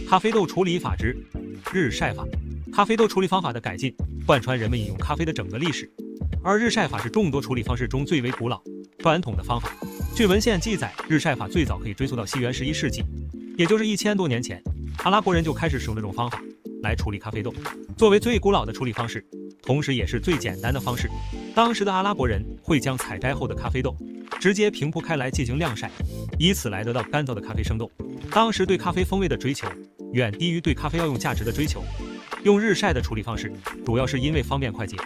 咖啡豆处理法之日晒法。咖啡豆处理方法的改进，贯穿人们饮用咖啡的整个历史。而日晒法是众多处理方式中最为古老、传统的方法。据文献记载，日晒法最早可以追溯到西元11世纪，也就是1000多年前，阿拉伯人就开始使用这种方法来处理咖啡豆。作为最古老的处理方式，同时也是最简单的方式，当时的阿拉伯人会将采摘后的咖啡豆直接平铺开来进行晾晒，以此来得到干燥的咖啡生豆。当时对咖啡风味的追求远低于对咖啡药用价值的追求，用日晒的处理方式主要是因为方便快捷。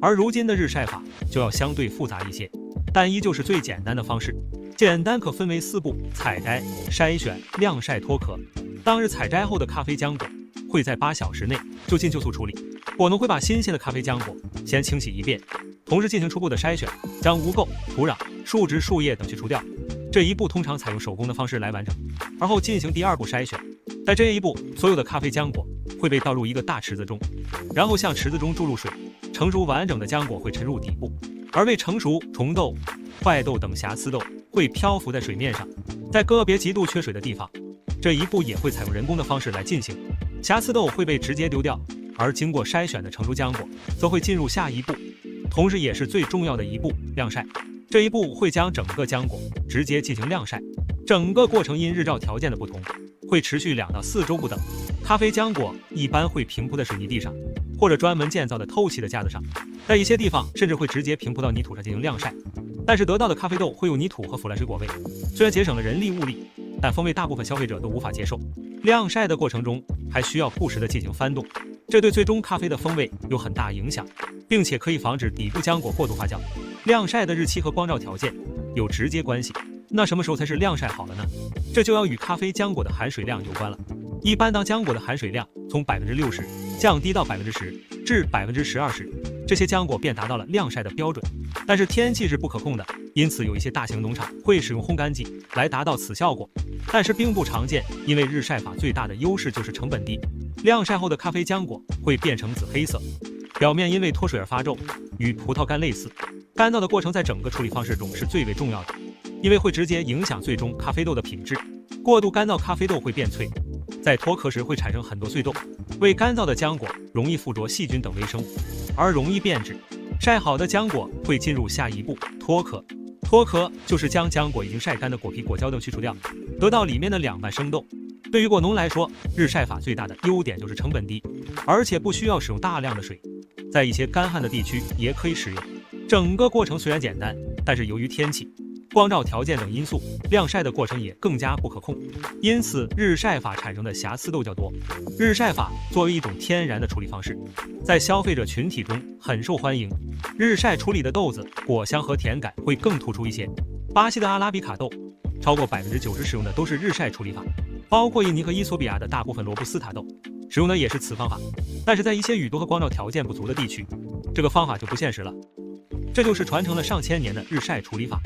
而如今的日晒法就要相对复杂一些，但依旧是最简单的方式。简单可分为4步：采摘、筛选、晾晒、脱壳。当日采摘后的咖啡浆果会在8小时内就进就速处理，果农会把新鲜的咖啡浆果先清洗一遍，同时进行初步的筛选，将污垢、土壤、树枝、树叶等去除掉。这一步通常采用手工的方式来完成，而后进行第2步筛选。在这一步，所有的咖啡浆果会被倒入一个大池子中，然后向池子中注入水，成熟完整的浆果会沉入底部，而未成熟、虫豆、坏豆等瑕疵豆会漂浮在水面上。在个别极度缺水的地方，这一步也会采用人工的方式来进行，瑕疵豆会被直接丢掉，而经过筛选的成熟浆果则会进入下一步，同时也是最重要的一步——晾晒。这一步会将整个浆果直接进行晾晒，整个过程因日照条件的不同，会持续2到4周不等。咖啡浆果一般会平铺在水泥地上，或者专门建造的透气的架子上，在一些地方甚至会直接平铺到泥土上进行晾晒。但是得到的咖啡豆会有泥土和腐烂水果味，虽然节省了人力物力，但风味大部分消费者都无法接受。晾晒的过程中还需要不时的进行翻动，这对最终咖啡的风味有很大影响，并且可以防止底部浆果过度发酵。晾晒的日期和光照条件有直接关系，那什么时候才是晾晒好了呢？这就要与咖啡浆果的含水量有关了。一般当浆果的含水量从60%降低到10%至12%时，这些浆果便达到了晾晒的标准。但是天气是不可控的，因此有一些大型农场会使用烘干剂来达到此效果，但是并不常见，因为日晒法最大的优势就是成本低。晾晒后的咖啡浆果会变成紫黑色，表面因为脱水而发皱，与葡萄干类似。干燥的过程在整个处理方式中是最为重要的，因为会直接影响最终咖啡豆的品质。过度干燥咖啡豆会变脆，在脱壳时会产生很多碎豆，未干燥的浆果容易附着细菌等微生物，而容易变质。晒好的浆果会进入下一步脱壳。脱壳就是将浆果已经晒干的果皮、果胶等去除掉，得到里面的2瓣生豆。对于果农来说，日晒法最大的优点就是成本低，而且不需要使用大量的水，在一些干旱的地区也可以使用。整个过程虽然简单，但是由于天气、光照条件等因素，晾晒的过程也更加不可控，因此日晒法产生的瑕疵豆较多。日晒法作为一种天然的处理方式，在消费者群体中很受欢迎。日晒处理的豆子果香和甜感会更突出一些。巴西的阿拉比卡豆超过90%使用的都是日晒处理法，包括印尼和伊索比亚的大部分罗布斯塔豆使用的也是此方法。但是在一些雨多和光照条件不足的地区，这个方法就不现实了。这就是传承了上千年的日晒处理法。